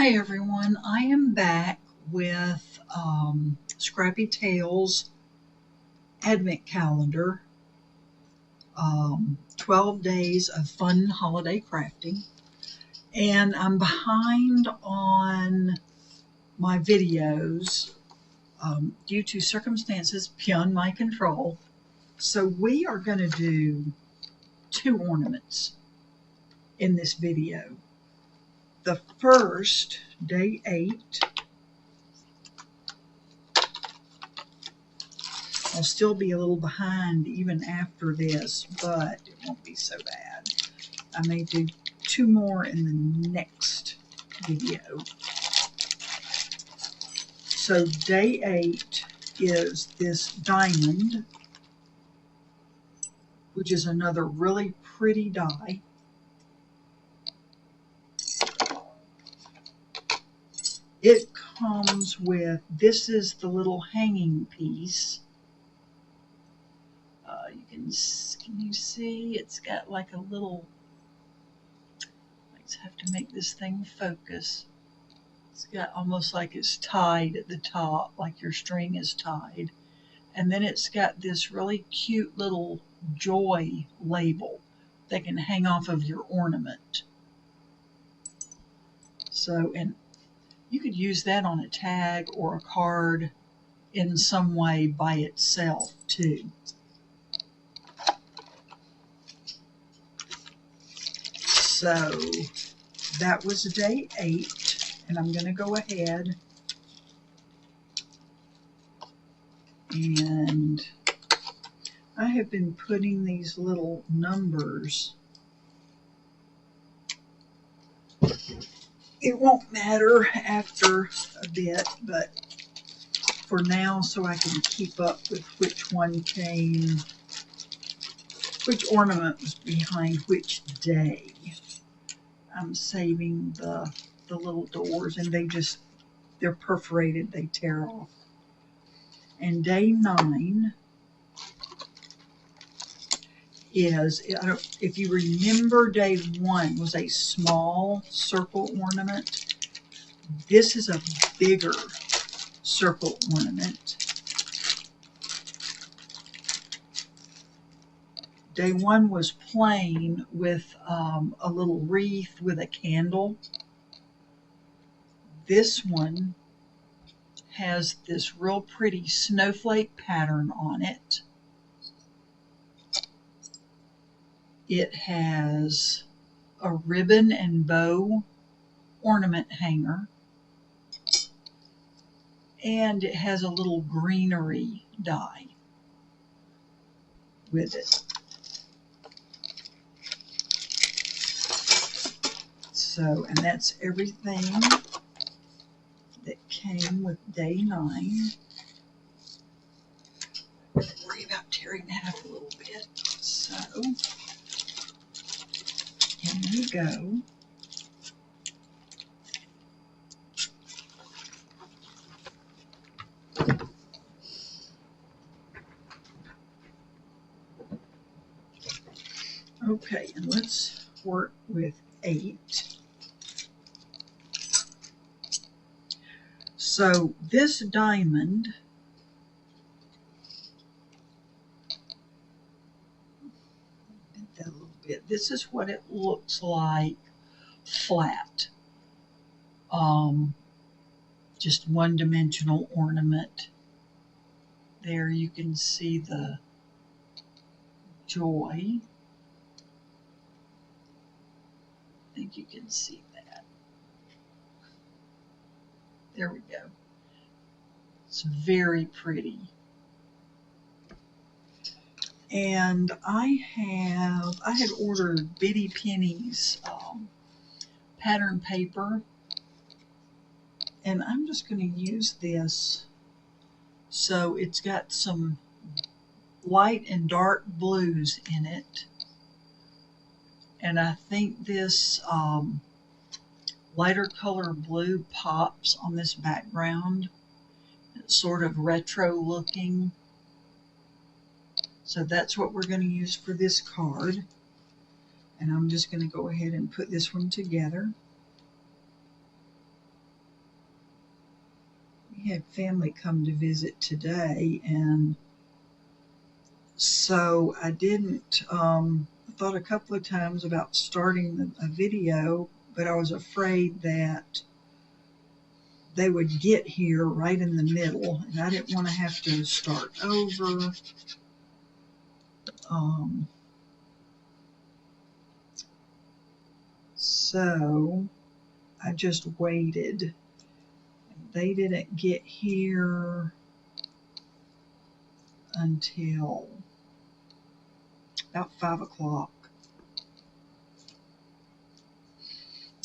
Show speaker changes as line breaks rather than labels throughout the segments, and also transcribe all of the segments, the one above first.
Hi everyone, I am back with Scrappy Tales Advent Calendar, 12 days of fun holiday crafting, and I'm behind on my videos due to circumstances beyond my control. So we are going to do 2 ornaments in this video. The first, day 8, I'll still be a little behind even after this, but it won't be so bad. I may do 2 more in the next video. So day 8 is this diamond, which is another really pretty die. It comes with, this is the little hanging piece. Can you see? It's got like a little, let's have to make this thing focus. It's got almost like it's tied at the top, like your string is tied. And then it's got this really cute little joy label that can hang off of your ornament. So, and you could use that on a tag or a card in some way by itself too. So that was day 8, and I'm going to go ahead and I have been putting these little numbers. It won't matter after a bit, but for now, so I can keep up with which one came, which ornament was behind which day. I'm saving the little doors, and they're perforated, they tear off. And day 9 is, if you remember, day 1 was a small circle ornament. This is a bigger circle ornament. Day 1 was plain with a little wreath with a candle. This one has this real pretty snowflake pattern on it. It has a ribbon and bow ornament hanger, and it has a little greenery die with it. So, and that's everything that came with day 9. Worry about tearing that up a little bit. So, here we go. Okay, and let's work with 8. So this diamond, that a little bit. This is what it looks like flat. Just one-dimensional ornament. There you can see the joy. I think you can see that. There we go. It's very pretty. And I had ordered Bitty Penny's pattern paper, and I'm just going to use this. So it's got some light and dark blues in it, and I think this lighter color blue pops on this background. It's sort of retro looking. So that's what we're going to use for this card. And I'm just going to go ahead and put this one together. We had family come to visit today, and so I didn't, I thought a couple of times about starting a video, but I was afraid that they would get here right in the middle, and I didn't want to have to start over. So I just waited. They didn't get here until about 5 o'clock.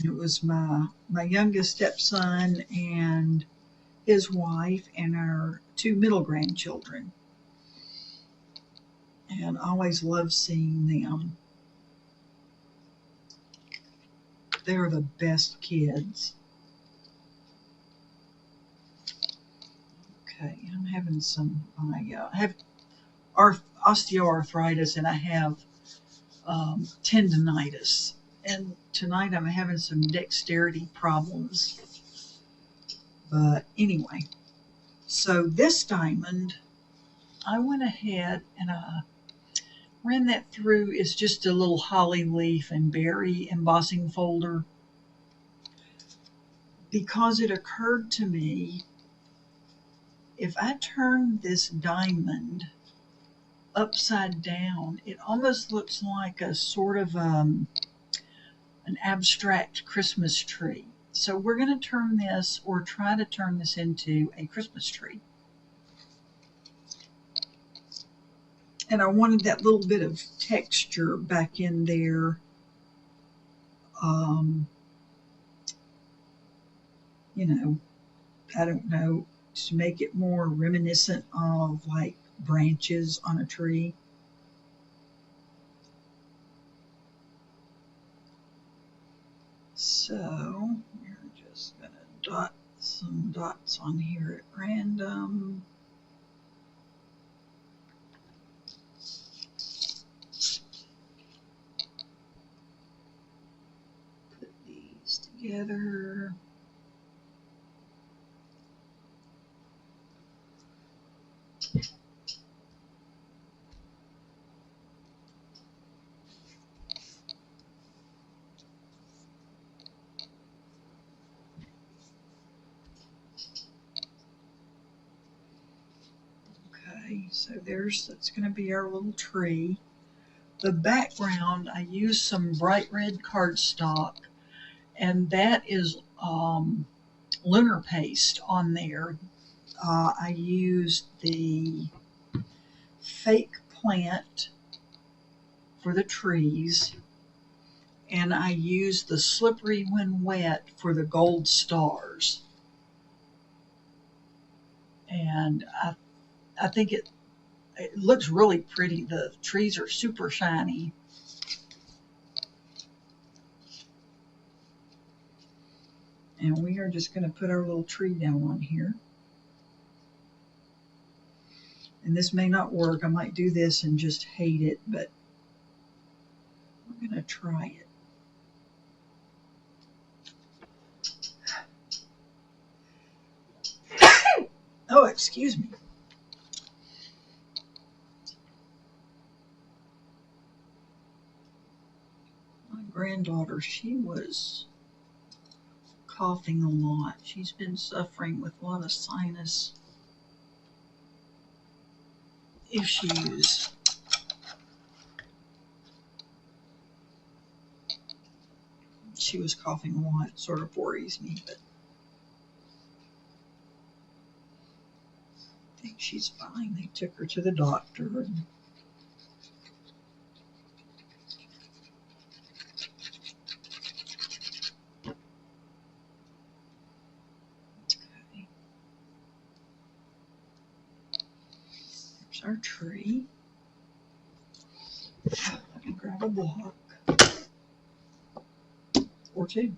It was my youngest stepson and his wife and our 2 middle grandchildren. And I always love seeing them. They're the best kids. Okay, I'm having I have osteoarthritis, and I have tendonitis. And tonight I'm having some dexterity problems. But anyway, so this diamond, I went ahead and I ran that through. It's just a little holly leaf and berry embossing folder, because it occurred to me, if I turn this diamond upside down, it almost looks like a sort of an abstract Christmas tree. So we're going to turn this, or try to turn this, into a Christmas tree. And I wanted that little bit of texture back in there. I don't know, to make it more reminiscent of like branches on a tree. So we're just going to dot some dots on here at random. Put these together. Okay, so that's going to be our little tree. The background, I used some bright red cardstock, and that is lunar paste on there. I used the fake plant for the trees, and I used the slippery when wet for the gold stars. And I think it looks really pretty. The trees are super shiny. And we are just going to put our little tree down on here. And this may not work. I might do this and just hate it, but we're going to try it. Oh, excuse me. My granddaughter, she was coughing a lot. She's been suffering with a lot of sinus issues. She was coughing a lot. It sort of worries me, but I think she's fine. They took her to the doctor. And okay. There's our tree. I can grab a block or two.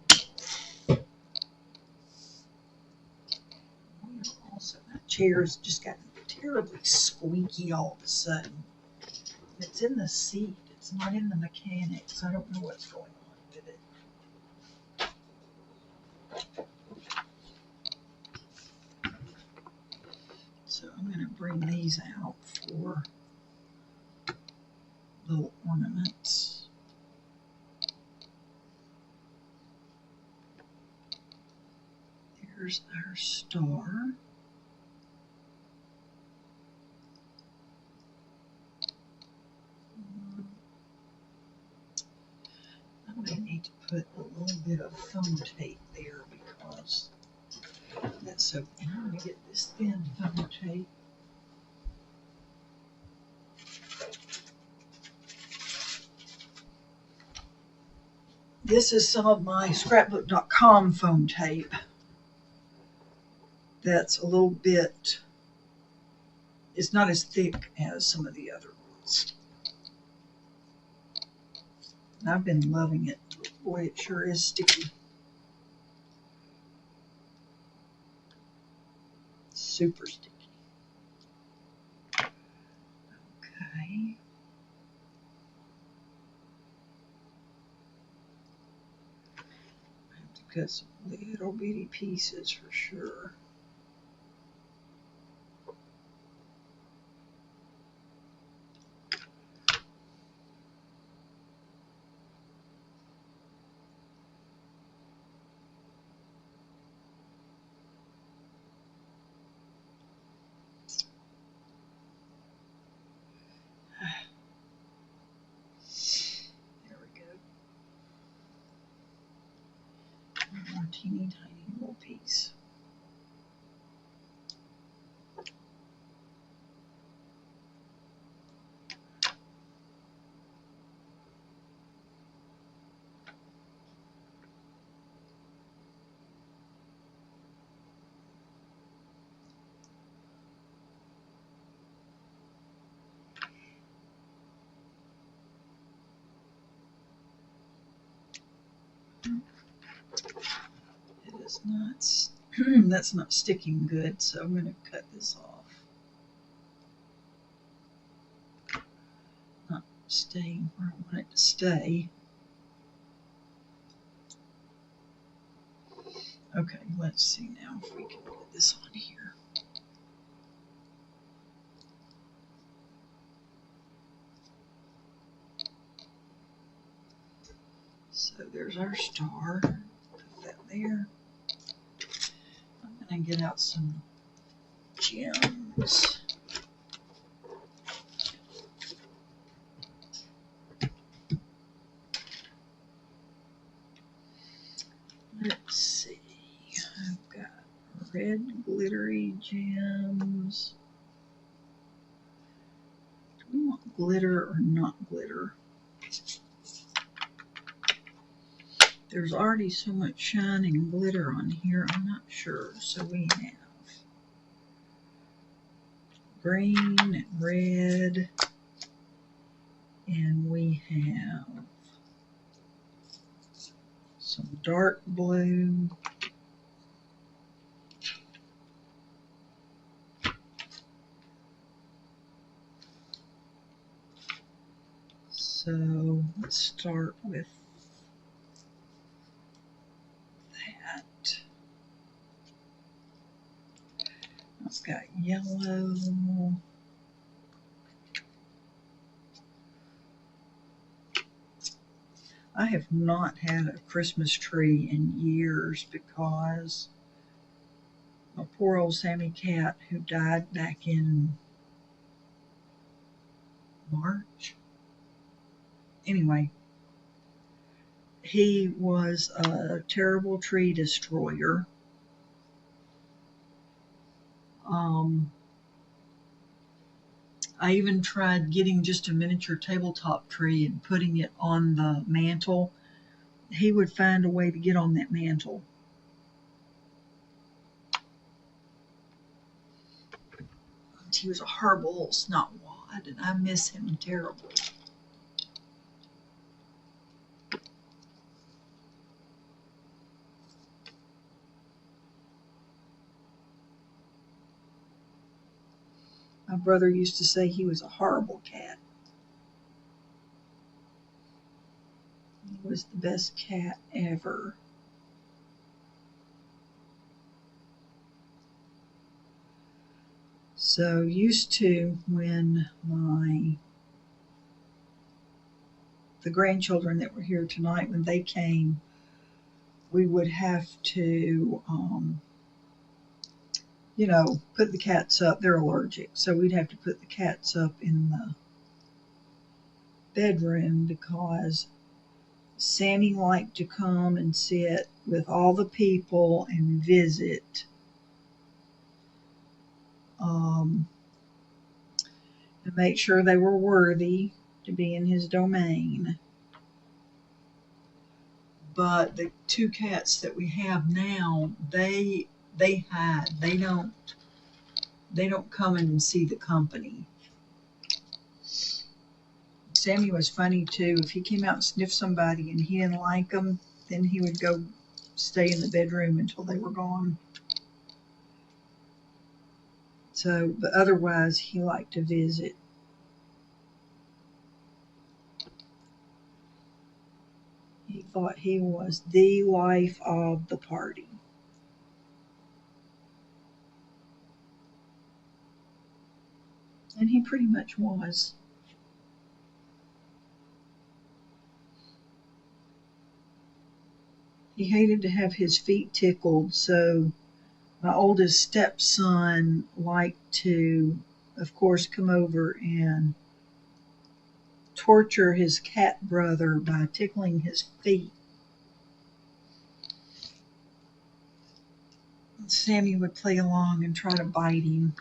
That chair's just gotten terribly squeaky all of a sudden. It's in the seat. It's not in the mechanics. I don't know what's going on with it. these out for little ornaments. Here's our star. I may need to put a little bit of foam tape there because that's so. I'm going to get this thin foam tape. This is some of my scrapbook.com foam tape. That's a little bit, it's not as thick as some of the other ones. And I've been loving it. Boy, it sure is sticky. Super sticky. Okay. I have to cut some little bitty pieces for sure. There we go. One more teeny tiny little piece. It is not, that's not sticking good, so I'm going to cut this off. Not staying where I want it to stay. Okay, let's see now if we can put this on here. So there's our star. Put that there. I'm going to get out some gems. Let's see. I've got red glittery gems. Do we want glitter or not glitter? There's already so much shine and glitter on here, I'm not sure. So we have green and red, and we have some dark blue. So let's start with that. I've got yellow. I have not had a Christmas tree in years because my poor old Sammy cat, who died back in March. Anyway, he was a terrible tree destroyer. I even tried getting just a miniature tabletop tree and putting it on the mantle. He would find a way to get on that mantle. He was a horrible little snotwad, and I miss him terribly. My brother used to say he was a horrible cat. He was the best cat ever. So used to when the grandchildren that were here tonight, when they came, we would have to, put the cats up. They're allergic, so we'd have to put the cats up in the bedroom because Sammy liked to come and sit with all the people and visit. And make sure they were worthy to be in his domain. But the two cats that we have now, they hide. They don't come and see the company. Sammy was funny too. If he came out and sniffed somebody and he didn't like them, then he would go stay in the bedroom until they were gone. So, but otherwise, he liked to visit. He thought he was the life of the party. And he pretty much was. He hated to have his feet tickled, so my oldest stepson liked to, of course, come over and torture his cat brother by tickling his feet. Sammy would play along and try to bite him.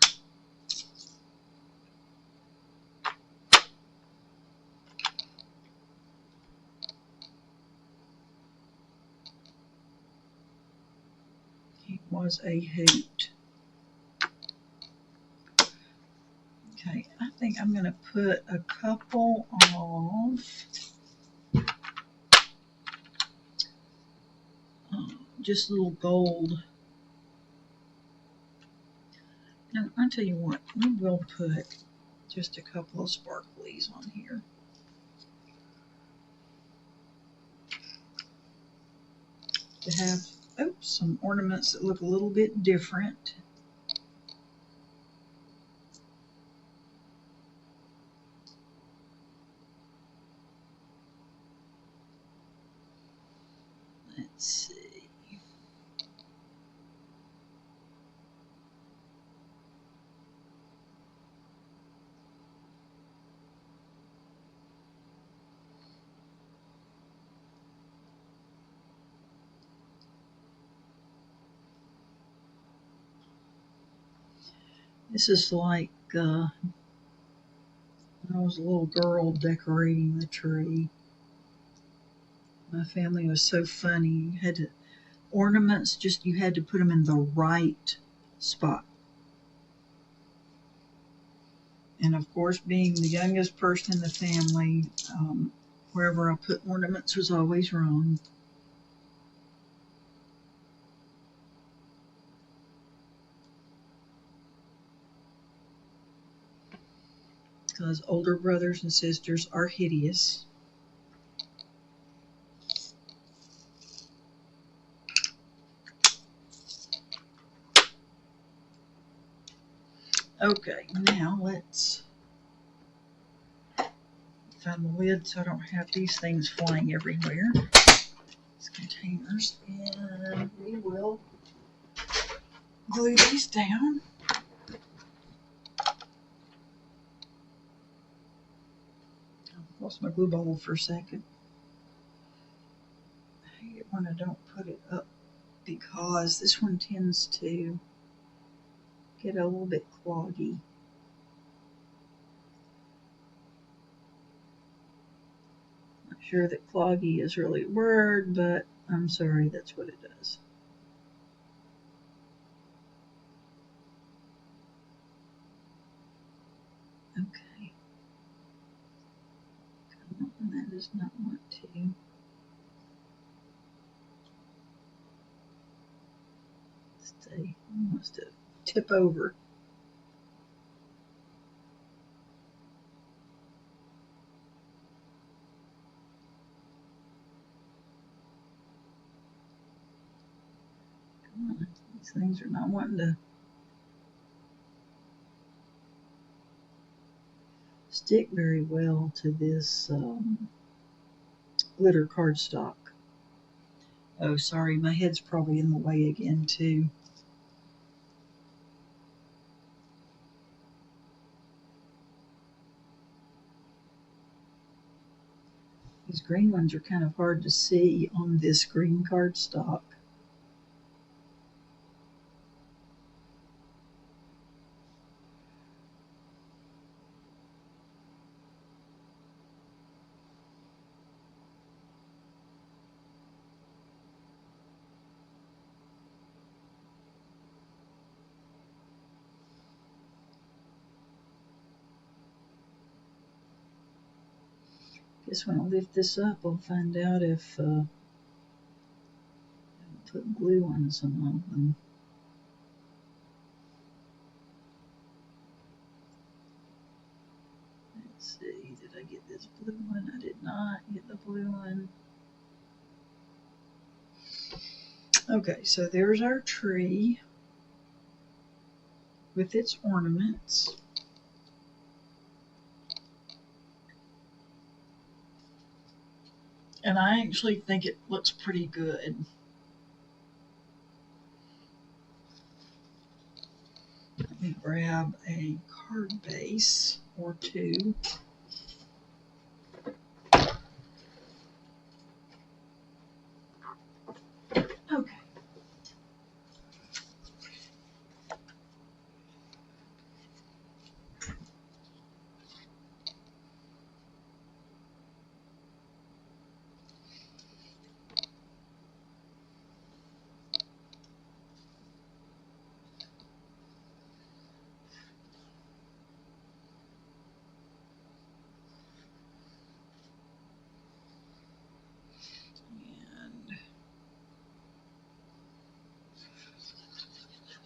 He was a hoot. Okay, I think I'm going to put a couple of just little gold. Now, I'll tell you what, we will put just a couple of sparklies on here. To have, some ornaments that look a little bit different. Let's see. This is like when I was a little girl decorating the tree. My family was so funny. You had to, ornaments, just you had to put them in the right spot. And of course, being the youngest person in the family, wherever I put ornaments was always wrong. Because older brothers and sisters are hideous. Okay, now let's find the lid so I don't have these things flying everywhere. These containers, and we will glue these down. I lost my glue bottle for a second. I hate it when I don't put it up because this one tends to get a little bit cloggy. Not sure that cloggy is really a word, but I'm sorry, that's what it does. Okay. Come on, that does not want to. Stay. It wants to tip over. Come on. These things are not wanting to stick very well to this glitter cardstock. Oh, sorry, my head's probably in the way again too. These green ones are kind of hard to see on this green cardstock. Guess when I lift this up, I'll find out if I put glue on some of them. Let's see, did I get this blue one? I did not get the blue one. Okay, so there's our tree with its ornaments. And I actually think it looks pretty good. Let me grab a card base or two. Okay.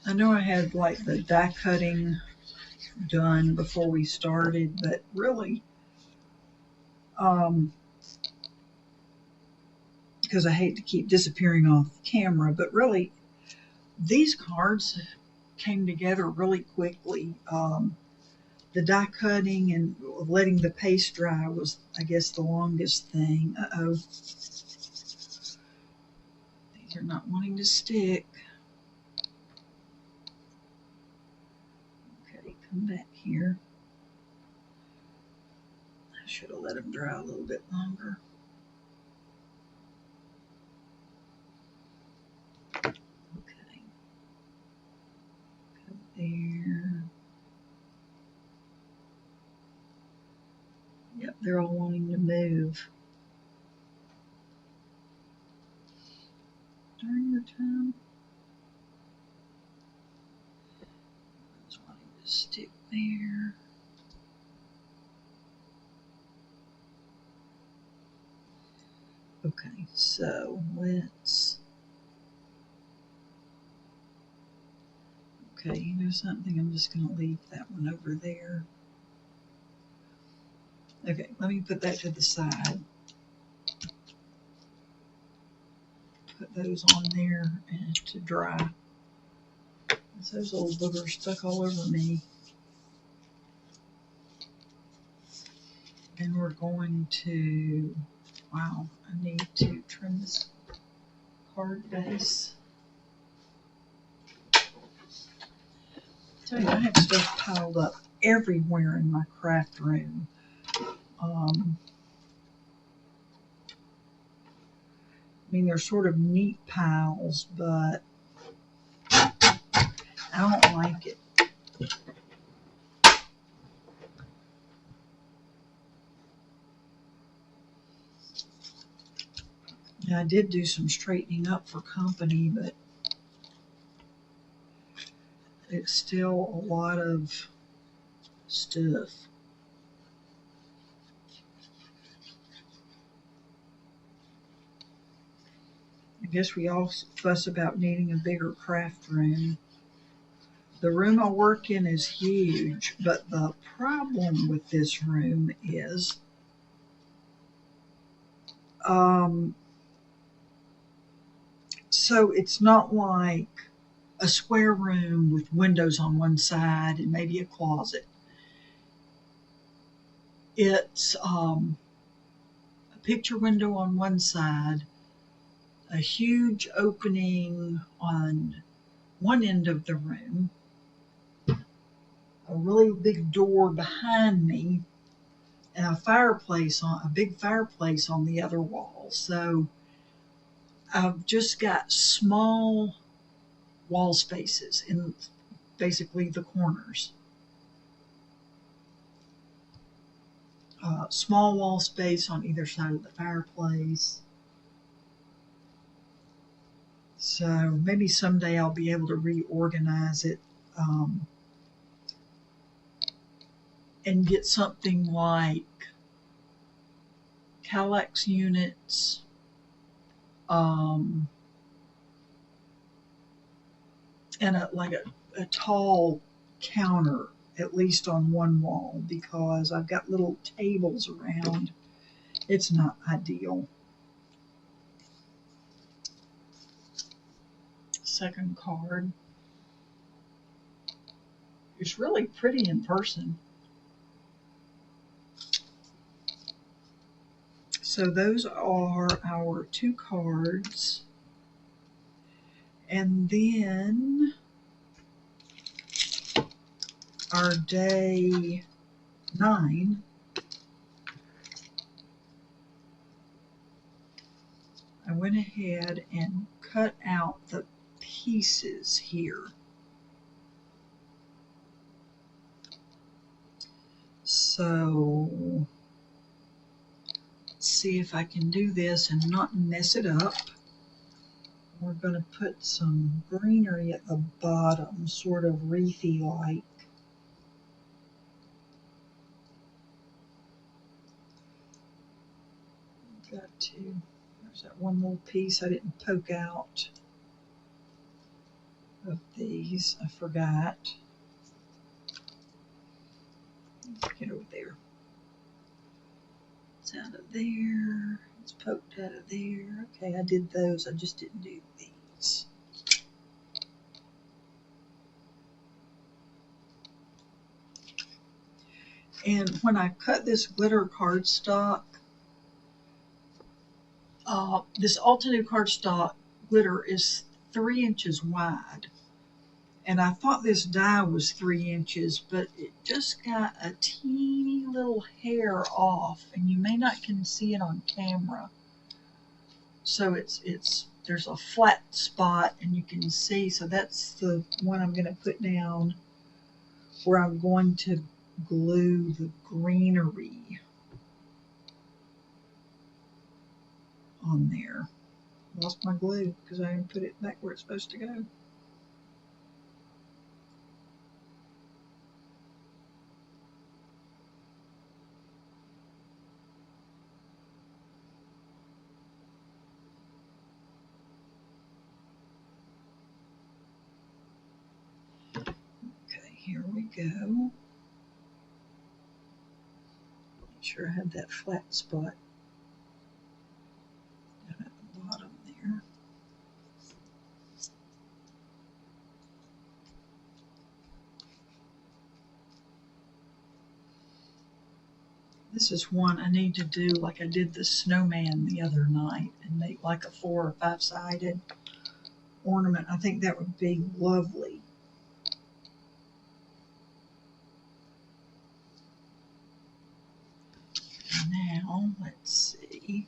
I know I had like the die cutting done before we started, but really, because I hate to keep disappearing off the camera, but really, these cards came together really quickly. The die cutting and letting the paste dry was, I guess, the longest thing. Uh-oh. These are not wanting to stick. Okay, come back here. I should have let them dry a little bit longer. Okay. Go there. Yep, they're all wanting to move. During the time, I was wanting to stick there. Okay, so let's. Okay, you know something? I'm just going to leave that one over there. Okay, let me put that to the side. Put those on there and to dry. Those old boogers stuck all over me. And we're going to, wow, I need to trim this card base. I tell you, I have stuff piled up everywhere in my craft room. I mean, they're sort of neat piles, but I don't like it. Now, I did do some straightening up for company, but it's still a lot of stuff. I guess we all fuss about needing a bigger craft room. The room I work in is huge, but the problem with this room is so it's not like a square room with windows on one side and maybe a closet. It's a picture window on one side, a huge opening on one end of the room, a really big door behind me, and a big fireplace on the other wall. So I've just got small wall spaces in basically the corners. Small wall space on either side of the fireplace. So maybe someday I'll be able to reorganize it and get something like Kallax units, and a tall counter, at least on one wall, because I've got little tables around. It's not ideal. Second card. It's really pretty in person. So those are our 2 cards. And then our day 9. I went ahead and cut out the pieces here. So let's see if I can do this and not mess it up. We're going to put some greenery at the bottom, sort of wreathy like. Got to, there's that one little piece I didn't poke out of these. I forgot. Let's get over there. It's out of there. It's poked out of there. Okay, I did those. I just didn't do these. And when I cut this glitter cardstock, this Altenew cardstock glitter is 3 inches wide. And I thought this die was 3 inches, but it just got a teeny little hair off, and you may not can see it on camera. So there's a flat spot, and you can see. So that's the one I'm going to put down, where I'm going to glue the greenery on there. Lost my glue because I didn't put it back where it's supposed to go. Okay, here we go. Make sure I have that flat spot down at the bottom there. This is one I need to do like I did the snowman the other night and make like a 4 or 5-sided ornament. I think that would be lovely. Now, let's see.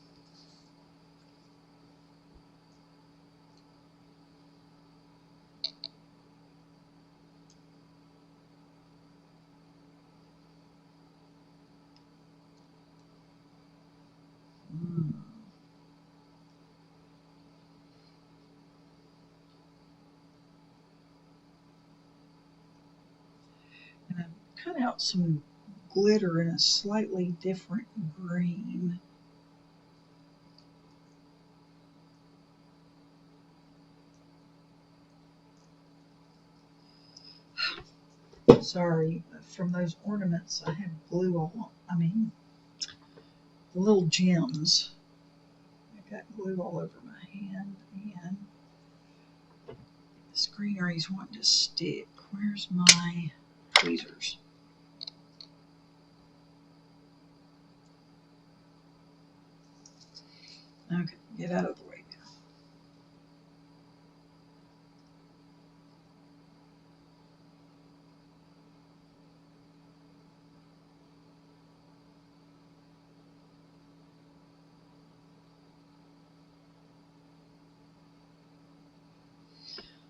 And I've cut out some glitter in a slightly different green. Sorry, from those ornaments I have glue all, the little gems. I got glue all over my hand, and this greenery's wanting to stick. Where's my tweezers? Okay, get out of the way now.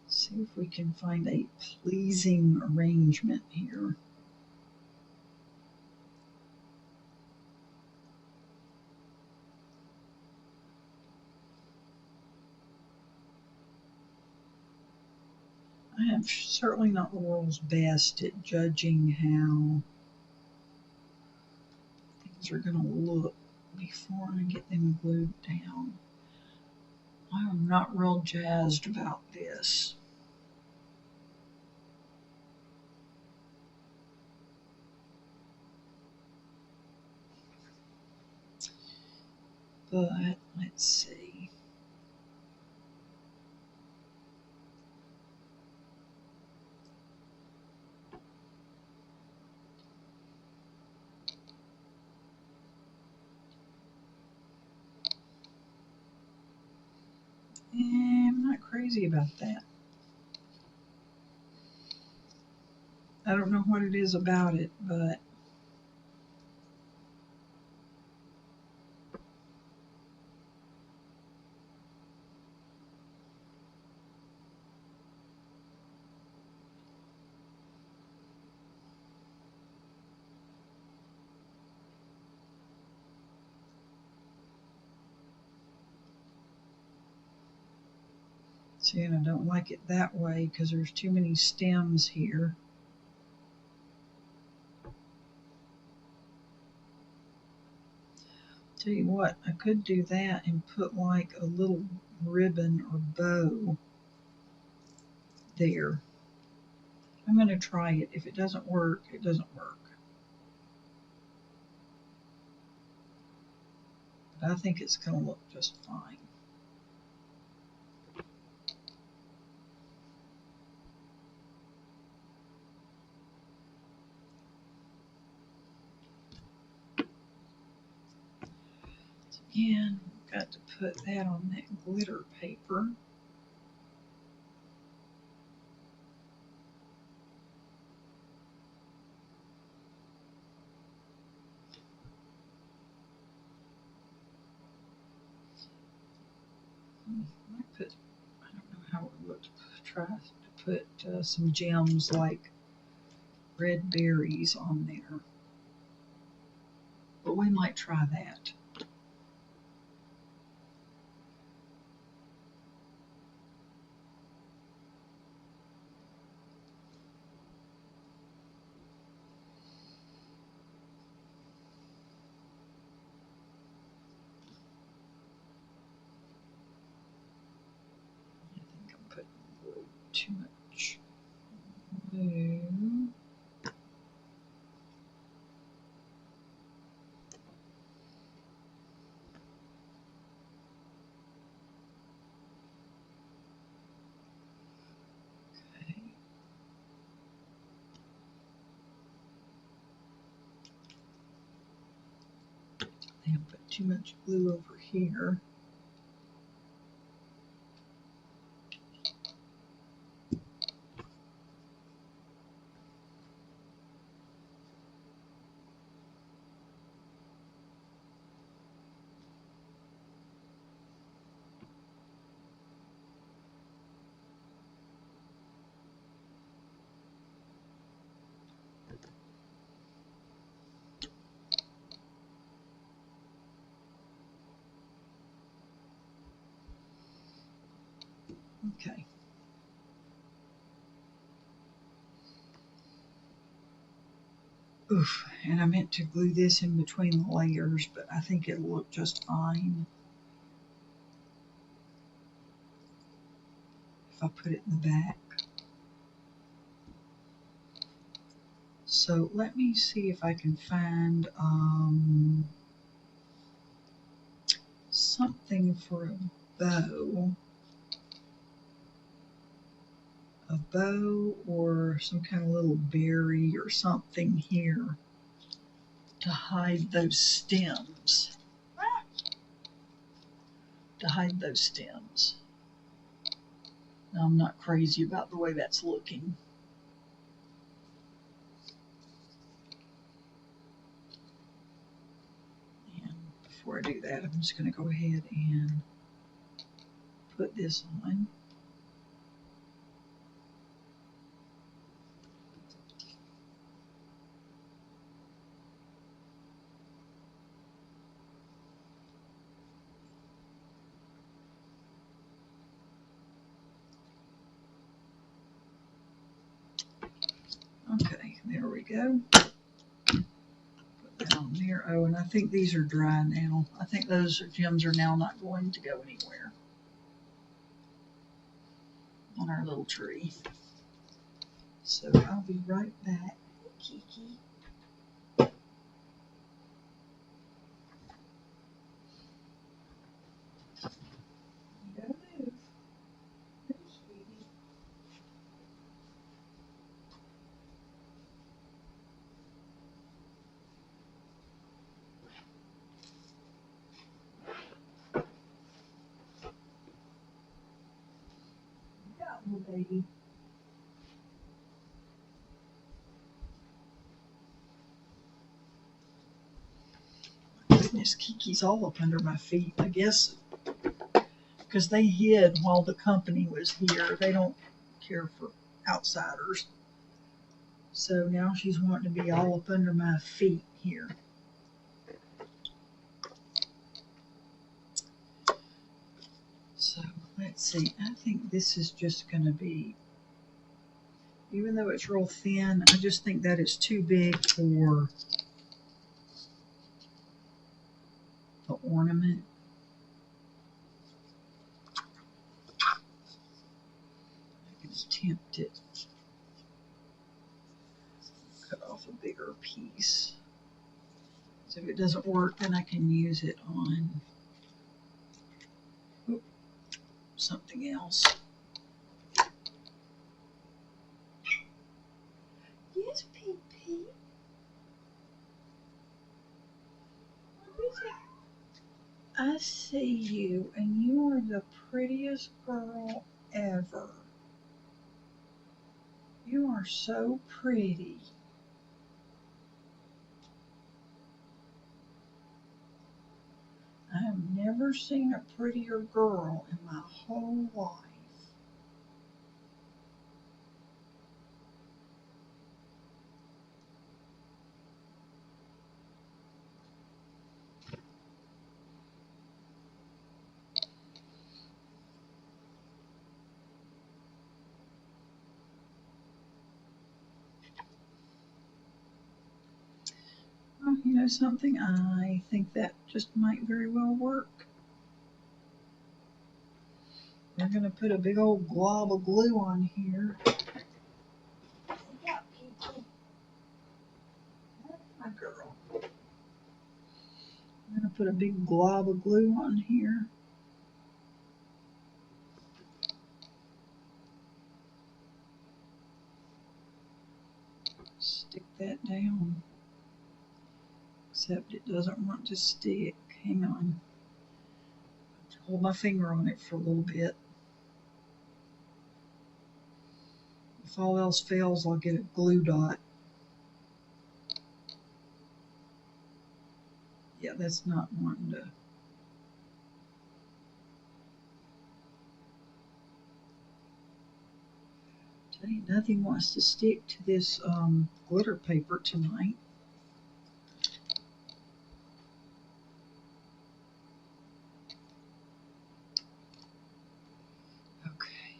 See if we can find a pleasing arrangement here. I am certainly not the world's best at judging how things are going to look before I get them glued down. I am not real jazzed about this. But let's see. I'm not crazy about that. I don't know what it is about it, but see, and I don't like it that way because there's too many stems here. Tell you what, I could do that and put like a little ribbon or bow there. I'm going to try it. If it doesn't work, it doesn't work. But I think it's going to look just fine. Again, got to put that on that glitter paper. I don't know how it would look to try to put some gems like red berries on there. But we might try that. I think I'm putting too much glue. Okay. I think I put too much glue over here. Okay. Oof, and I meant to glue this in between the layers, but I think it'll look just fine if I put it in the back. So let me see if I can find something for a bow. A bow or some kind of little berry or something here to hide those stems. to hide those stems. Now, I'm not crazy about the way that's looking. And before I do that, I'm just going to go ahead and put this on. Okay, there we go. Put that on there. Oh, and I think these are dry now. I think those gems are now not going to go anywhere on our little tree. So I'll be right back. Kiki. You gotta move. Move, sweetie. You got little baby. Goodness, Kiki's all up under my feet. I guess because they hid while the company was here. They don't care for outsiders. So now she's wanting to be all up under my feet here. So let's see. I think this is just going to be, even though it's real thin, I just think that is too big for the ornament. I can attempt it. Cut off a bigger piece. So if it doesn't work, then I can use it on something else. Yes, Pete. I see you, and you are the prettiest girl ever. You are so pretty. I have never seen a prettier girl in my whole life. Well, you know something? I think that just might very well work. We're going to put a big old glob of glue on here. Yeah, Pinky. That's my girl. I'm going to put a big glob of glue on here. Stick that down. Except it doesn't want to stick. Hang on. Hold my finger on it for a little bit. If all else fails, I'll get a glue dot. Yeah, that's not wanting to. Tell you, nothing wants to stick to this glitter paper tonight. Okay.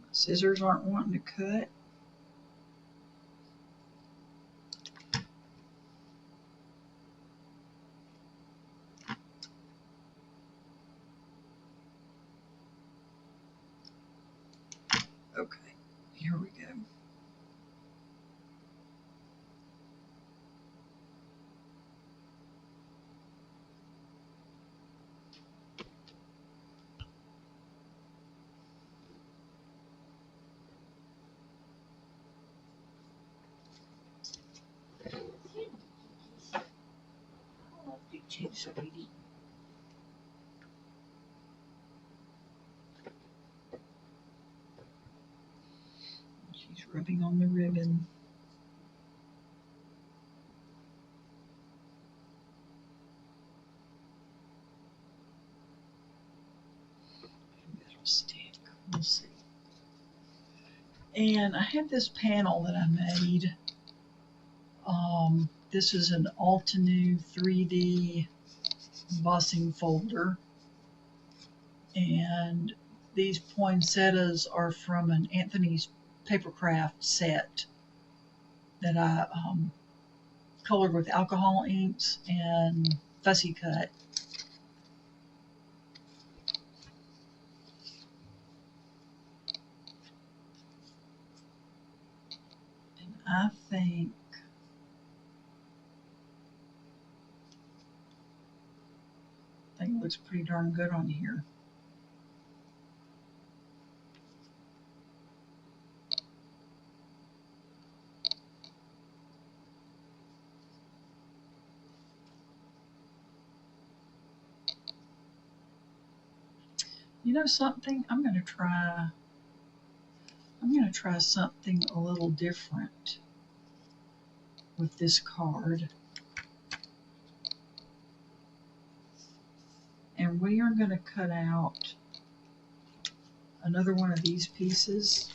My scissors aren't wanting to cut. Okay, here we go. too, sweetie. She's rubbing on the ribbon. That'll stick. We'll see. And I have this panel that I made. This is an Altenew 3D embossing folder. And these poinsettias are from an Anthony's Papercraft set that I colored with alcohol inks and fussy cut. And I think it looks pretty darn good on here. You know something? I'm going to try something a little different with this card. And we are going to cut out another one of these pieces.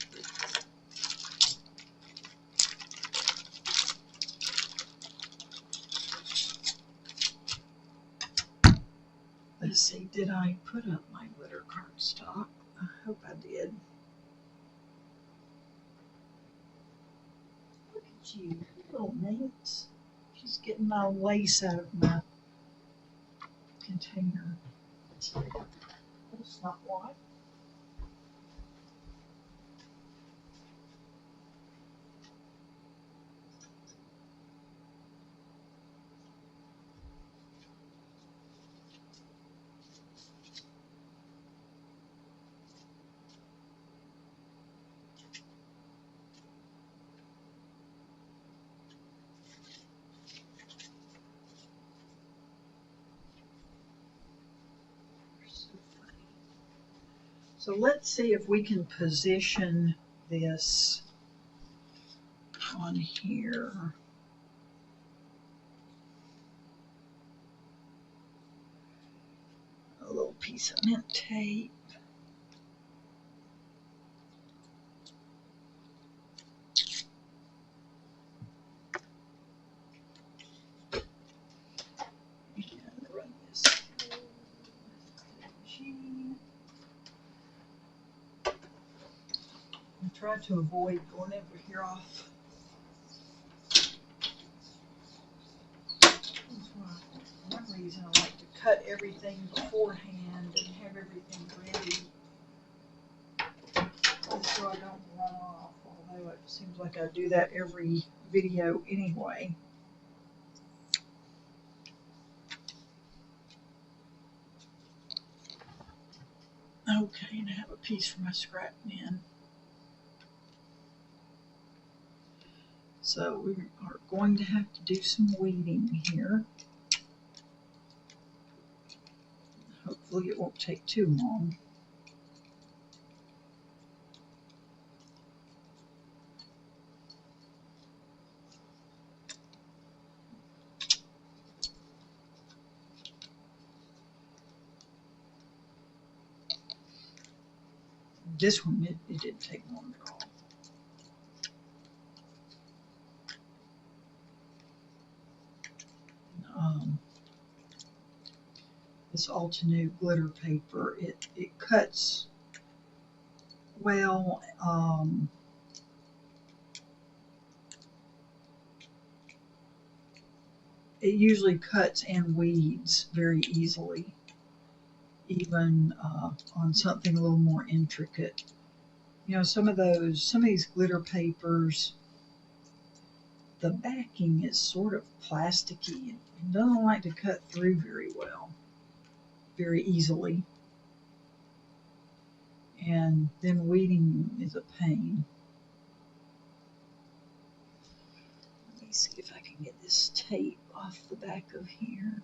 Let's see, did I put up my glitter cardstock? I hope I did. Look at you, little minx. She's getting my lace out of my container. That's not why. So let's see if we can position this on here. A little piece of mint tape. And run this through the machine. I try to avoid going over here off. That's why, for one reason, I like to cut everything beforehand and have everything ready, just so I don't run off, although it seems like I do that every video anyway. Okay, and I have a piece for my scrap bin. So we are going to have to do some weeding here. Hopefully it won't take too long. This one, it didn't take long at all. This Altenew glitter paper, it cuts well. It usually cuts and weeds very easily, even on something a little more intricate. You know, some of these glitter papers, the backing is sort of plasticky and doesn't like to cut through very well, very easily. And then weeding is a pain. Let me see if I can get this tape off the back of here.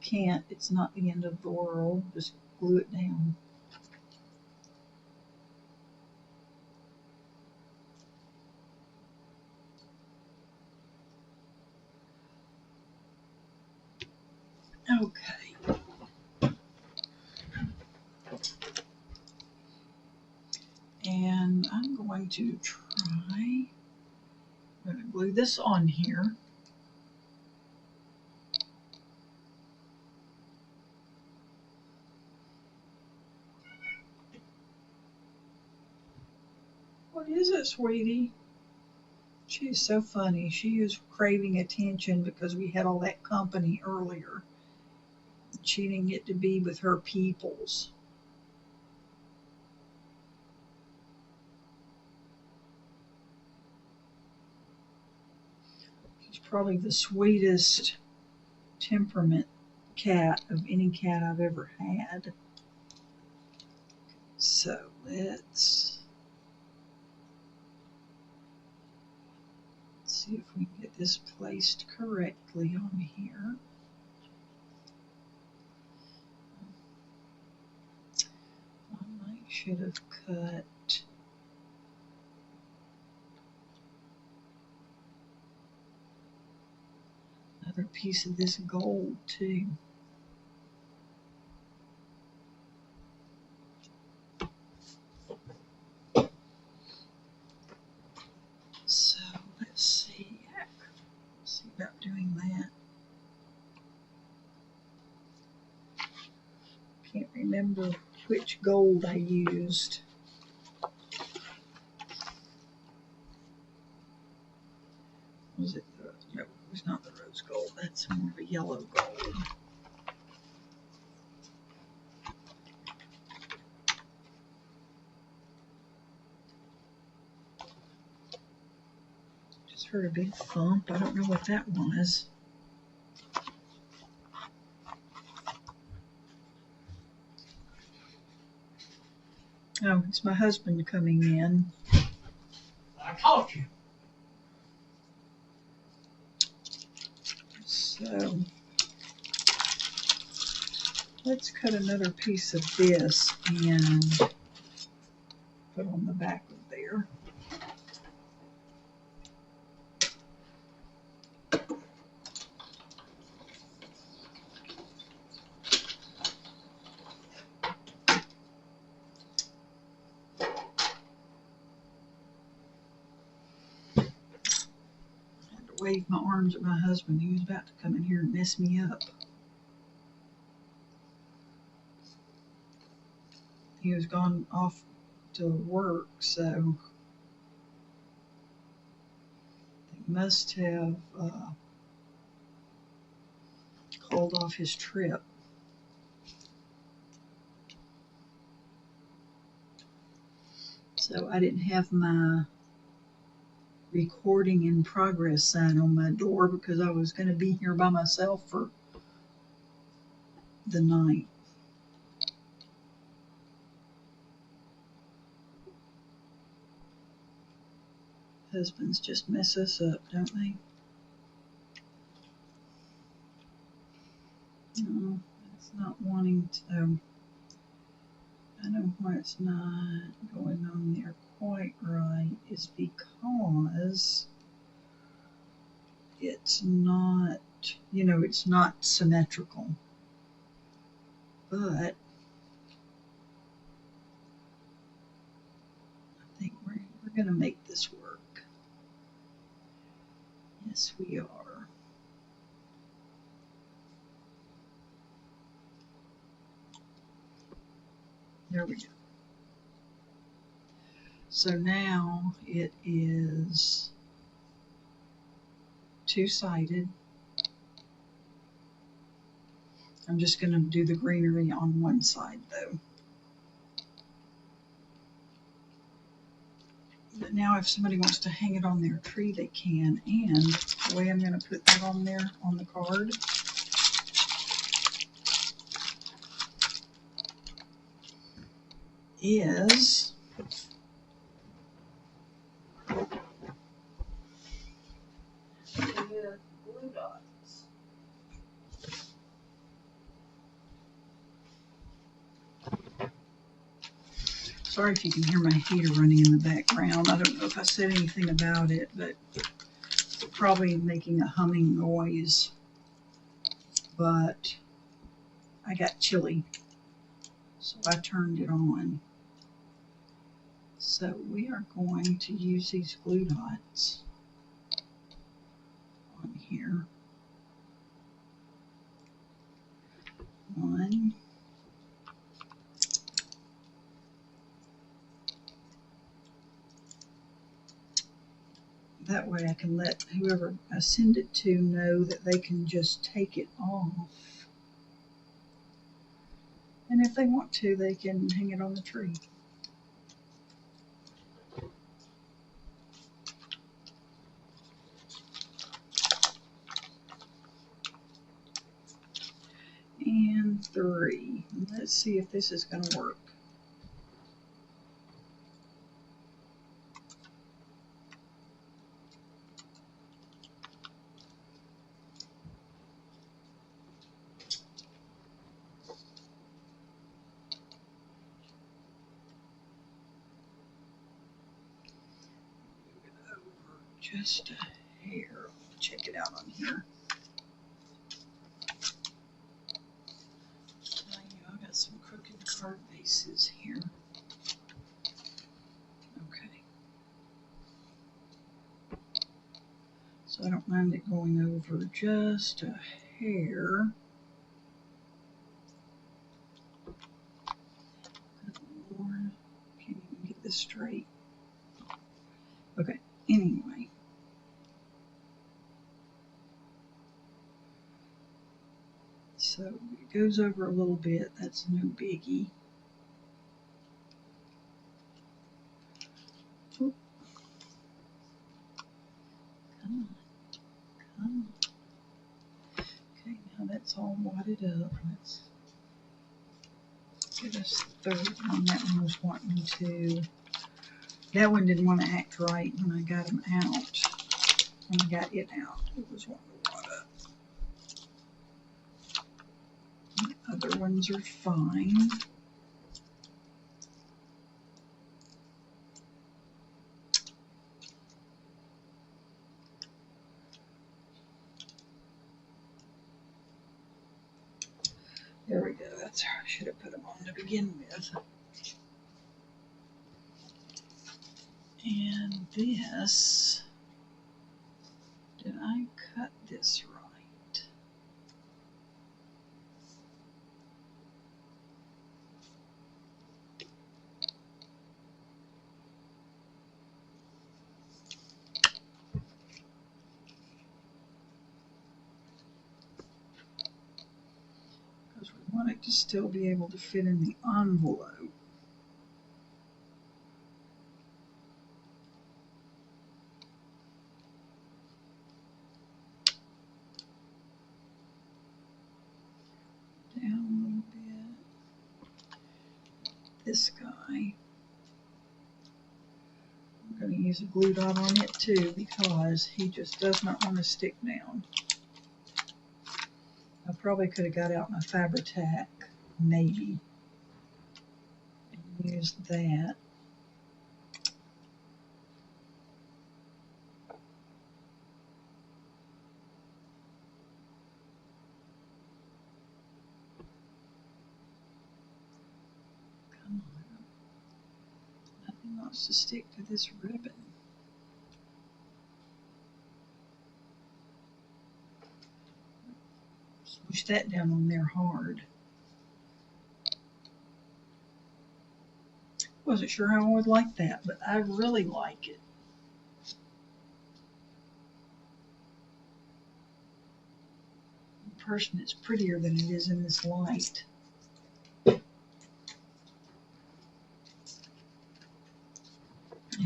can't, it's not the end of the world. Just glue it down. Okay. And I'm going to I'm going to glue this on here. What is it, sweetie? She's so funny. She is craving attention because we had all that company earlier. She didn't get to be with her peoples. She's probably the sweetest temperament cat of any cat I've ever had. So let's see if we can get this placed correctly on here. I should have cut another piece of this gold too. So let's see. See about doing that. Can't remember which gold I used. Was it no, it was not the rose gold. That's more of a yellow gold. Just heard a big thump. I don't know what that was. Oh, it's my husband coming in.
I caught you.
So let's cut another piece of this and put on the back of there. Wave my arms at my husband. He was about to come in here and mess me up. He was gone off to work, so they must have called off his trip. So I didn't have my recording in progress sign on my door because I was going to be here by myself for the night. Husbands just mess us up, don't they? No, it's not wanting to. I know why it's not going on there quite right is because it's not, it's not symmetrical. But I think we're going to make this work. Yes, we are. There we go. So now it is two-sided. I'm just going to do the greenery on one side though. But now if somebody wants to hang it on their tree, they can. And the way I'm going to put that on there on the card is with glue dots. Sorry if you can hear my heater running in the background. I don't know if I said anything about it, but it's probably making a humming noise. But I got chilly, so I turned it on. So we are going to use these glue dots on here. One. That way I can let whoever I send it to know that they can just take it off. And if they want to, they can hang it on the tree. And 3. Let's see if this is going to work. Just a hair. Check it out on here. I got some crooked card bases here. Okay. So I don't mind it going over just a hair. Can't even get this straight. Okay, anyway. So it goes over a little bit, that's no biggie. Oop. Come on, come on. Okay, now that's all wadded up. Let's get us the third one. That one was wanting to, that one didn't want to act right when I got him out. When I got it out, it was wanting to wad up. The other ones are fine. There we go. That's how I should have put them on to begin with. And this, did I cut this right? Because we want it to still be able to fit in the envelope. Down a little bit. This guy, I'm going to use a glue dot on it too because he just does not want to stick down. I probably could have got out my Fabri-Tac, maybe, and used that. Come on. Nothing wants to stick to this ribbon. Push that down on there hard. Wasn't sure how I would like that, but I really like it. In person, it's prettier than it is in this light. And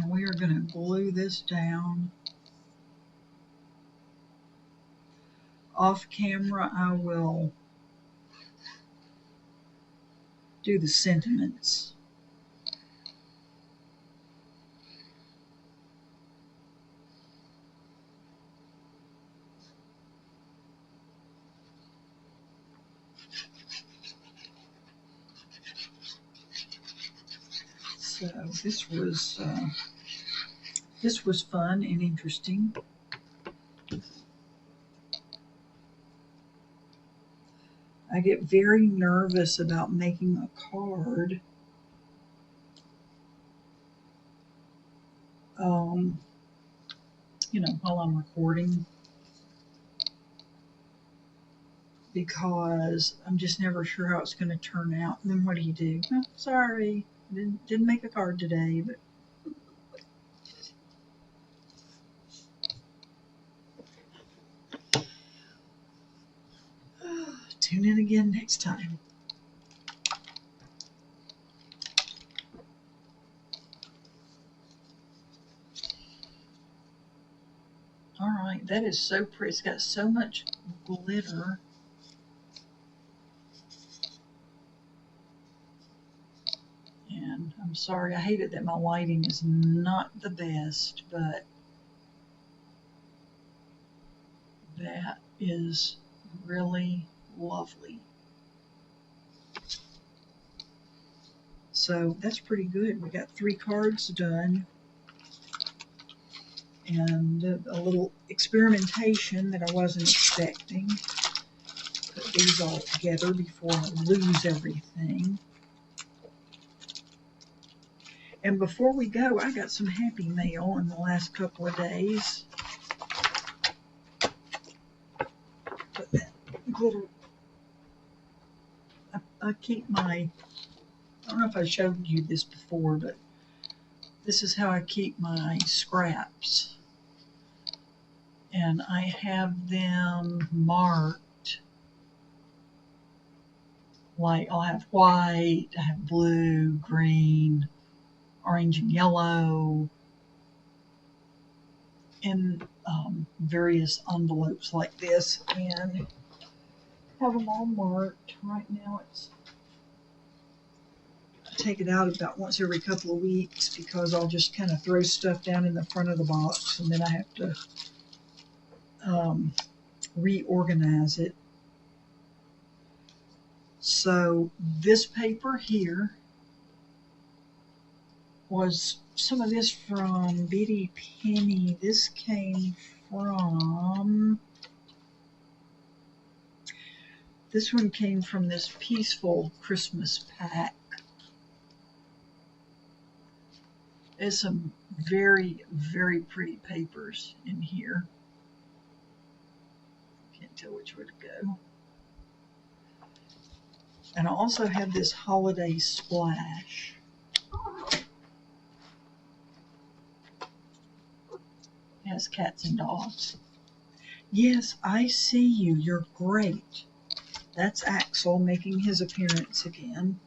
we are going to glue this down. Off camera, I will do the sentiments. So this was fun and interesting. I get very nervous about making a card. While I'm recording, because I'm just never sure how it's going to turn out. And then what do? Oh, sorry, didn't make a card today, but tune in again next time. All right, that is so pretty. It's got so much glitter. And I'm sorry, I hate it that my lighting is not the best, but that is really lovely. So that's pretty good. We got 3 cards done, and a little experimentation that I wasn't expecting. Put these all together before I lose everything. And before we go, I got some happy mail in the last couple of days. Put that glitter. I keep my, I don't know if I showed you this before, but this is how I keep my scraps. And I have them marked. Like I'll have white, I have blue, green, orange and yellow, in various envelopes like this, and have them all marked. Right now I take it out about once every couple of weeks because I'll just kind of throw stuff down in the front of the box, and then I have to reorganize it. So this paper here was some of this from Bitty Penny. This came from, this one came from this Peaceful Christmas pack. There's some very, very pretty papers in here. Can't tell which way to go. And I also have this Holiday Splash. It has cats and dogs. Yes, I see you. You're great. That's Axel making his appearance again.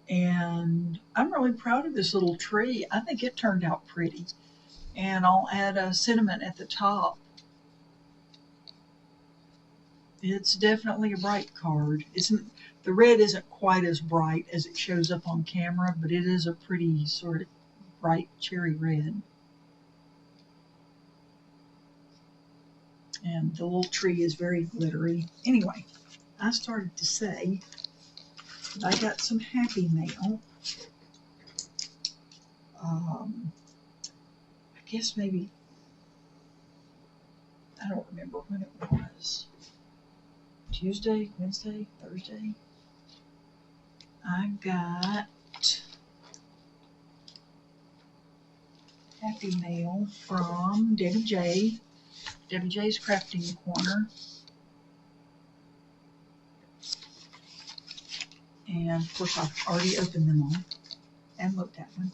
And I'm really proud of this little tree. I think it turned out pretty. And I'll add a sentiment at the top. It's definitely a bright card. The red isn't quite as bright as it shows up on camera, but it is a pretty sort of bright cherry red. And the little tree is very glittery. Anyway, I started to say that I got some happy mail. I guess maybe, I don't remember when it was. Tuesday, Wednesday, Thursday. I got happy mail from Debbie J. Debbie J's Crafting Corner. And of course I've already opened them all and looked at them.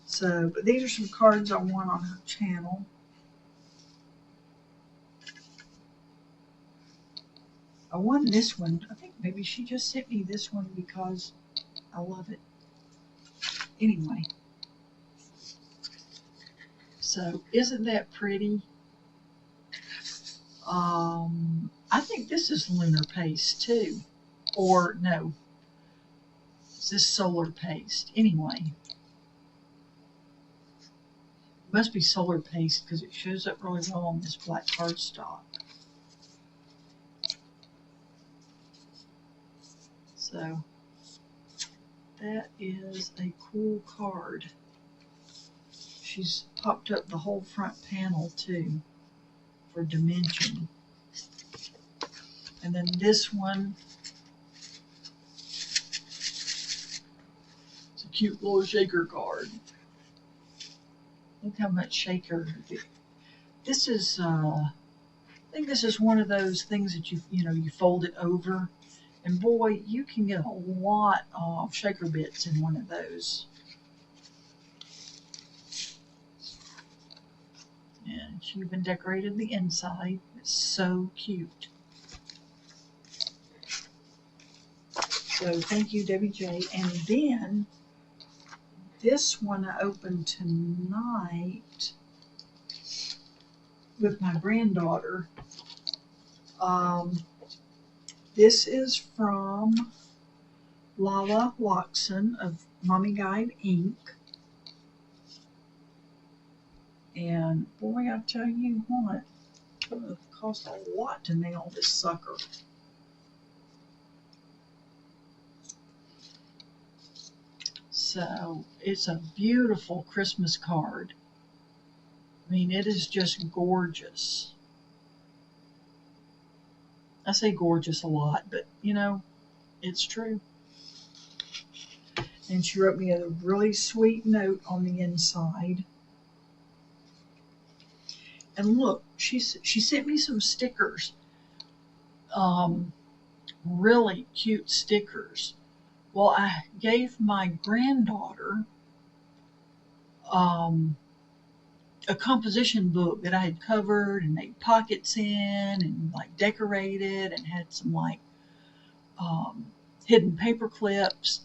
So, but these are some cards I want on her channel. I won this one. I think maybe she just sent me this one because I love it. Anyway. So, isn't that pretty? I think this is lunar paste too. Or no. Is this solar paste? Anyway. It must be solar paste because it shows up really well on this black cardstock. So that is a cool card. She's popped up the whole front panel too for dimension. And then this one, it's a cute little shaker card. Look how much shaker. This is, I think this is one of those things that you fold it over, and boy, you can get a lot of shaker bits in one of those. And she even decorated the inside. It's so cute. So thank you, Debbie J. And then this one I opened tonight with my granddaughter. This is from Lala Watson of Mommy Guide Inc. And boy, I tell you what, it cost a lot to nail this sucker. So it's a beautiful Christmas card. I mean, it is just gorgeous. I say gorgeous a lot, but it's true. And she wrote me a really sweet note on the inside. And look, she sent me some stickers. Really cute stickers. Well, I gave my granddaughter a composition book that I had covered and made pockets in and decorated and had some hidden paper clips.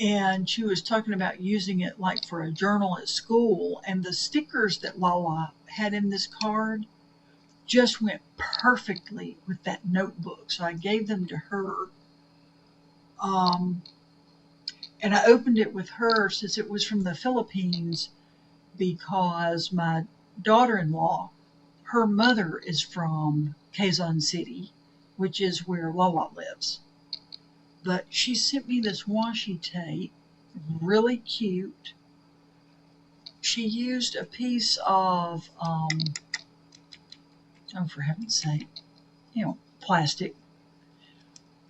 And she was talking about using it for a journal at school. And the stickers that Lala had in this card just went perfectly with that notebook. So I gave them to her. And I opened it with her since it was from the Philippines, because my daughter-in-law, her mother is from Quezon City, which is where Lala lives. But she sent me this washi tape, really cute. She used a piece of, oh, for heaven's sake, plastic,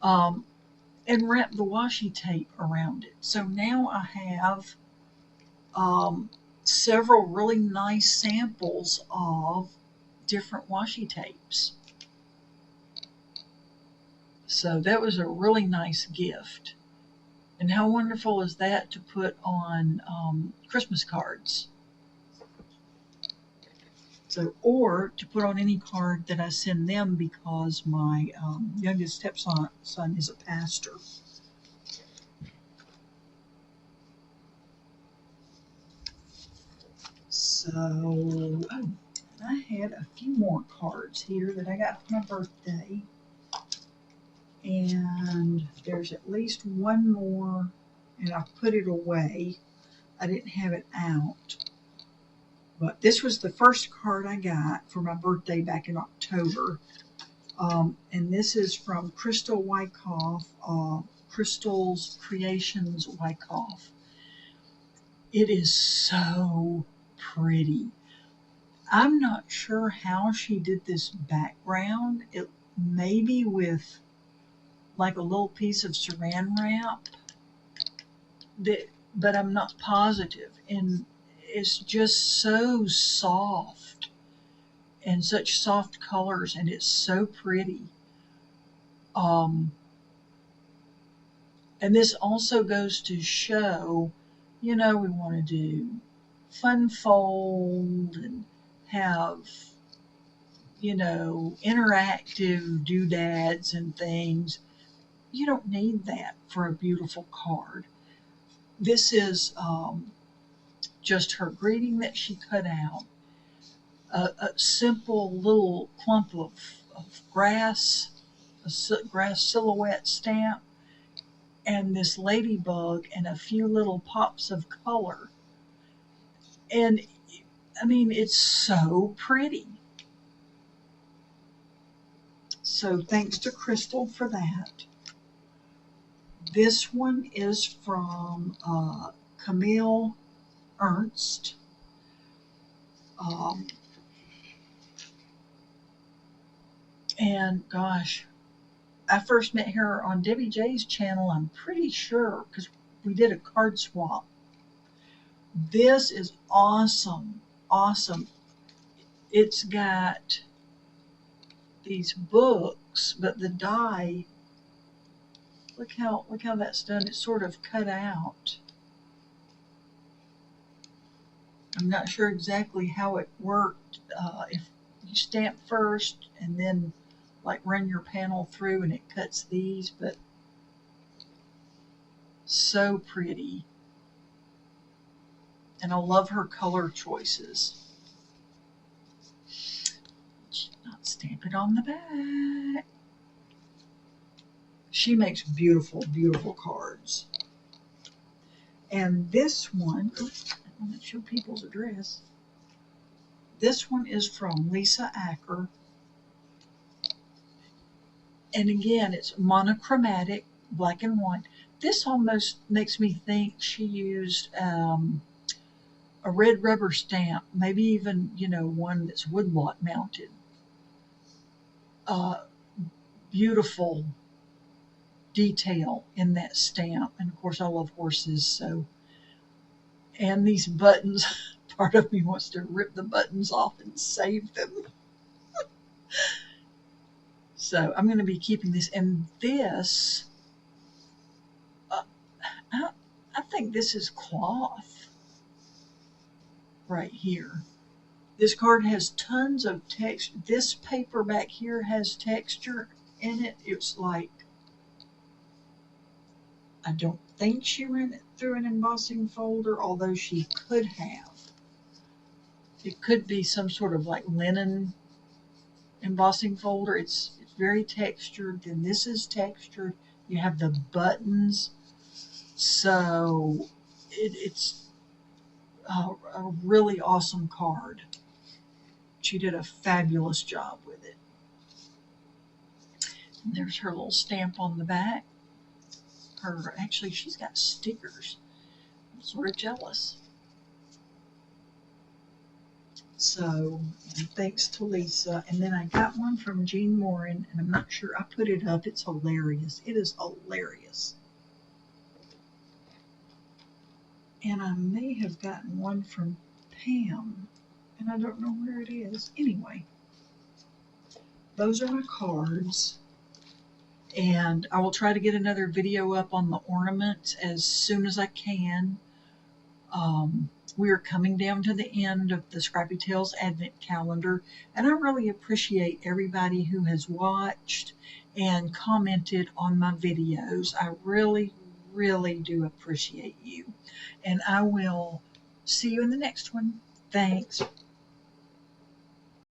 and wrapped the washi tape around it. So now I have several really nice samples of different washi tapes. So that was a really nice gift. And how wonderful is that to put on Christmas cards? So, or to put on any card that I send them, because my youngest stepson is a pastor. So, I had a few more cards here that I got for my birthday. And there's at least one more, and I put it away. I didn't have it out. But this was the first card I got for my birthday back in October. And this is from Crystal Wyckoff, Crystal's Creations Wyckoff. It is so pretty. I'm not sure how she did this background. It maybe with a little piece of saran wrap, but I'm not positive. And it's just so soft and such soft colors, and it's so pretty. And this also goes to show, we want to do fun fold and have, interactive doodads and things. You don't need that for a beautiful card. This is just her greeting that she cut out. A simple little clump of grass, a grass silhouette stamp, and this ladybug and a few little pops of color. And I mean, it's so pretty. So thanks to Crystal for that. This one is from Camille Ernst. And gosh, I first met her on Debbie J's channel, I'm pretty sure, because we did a card swap. This is awesome, awesome. It's got these books, but the die, look how that's done. It's sort of cut out. I'm not sure exactly how it worked. If you stamp first and then like run your panel through and it cuts these, but so pretty. And I love her color choices. Not stamp it on the back. She makes beautiful, beautiful cards. And this one, oops, I want to show people's address. This one is from Lisa Acker. And again, it's monochromatic, black and white. This almost makes me think she used a red rubber stamp, maybe even, one that's woodblock mounted. Beautiful detail in that stamp. And of course, I love horses, so. And these buttons, part of me wants to rip the buttons off and save them. So I'm going to be keeping this. And this, I think this is cloth right here. This card has tons of text. This paper back here has texture in it. It's like, I don't think she ran it through an embossing folder, although she could have. It could be some sort of like linen embossing folder. It's very textured. Then this is textured. You have the buttons. So it's a really awesome card. She did a fabulous job with it. And there's her little stamp on the back. Actually, she's got stickers. I'm sort of jealous. So, thanks to Lisa. And then I got one from Jean Morin, and I'm not sure, I put it up. It's hilarious. It is hilarious. And I may have gotten one from Pam, and I don't know where it is. Anyway, those are my cards. And I will try to get another video up on the ornaments as soon as I can. We are coming down to the end of the Scrappy Tales Advent Calendar, and I really appreciate everybody who has watched and commented on my videos. I really, really do appreciate you. And I will see you in the next one. Thanks.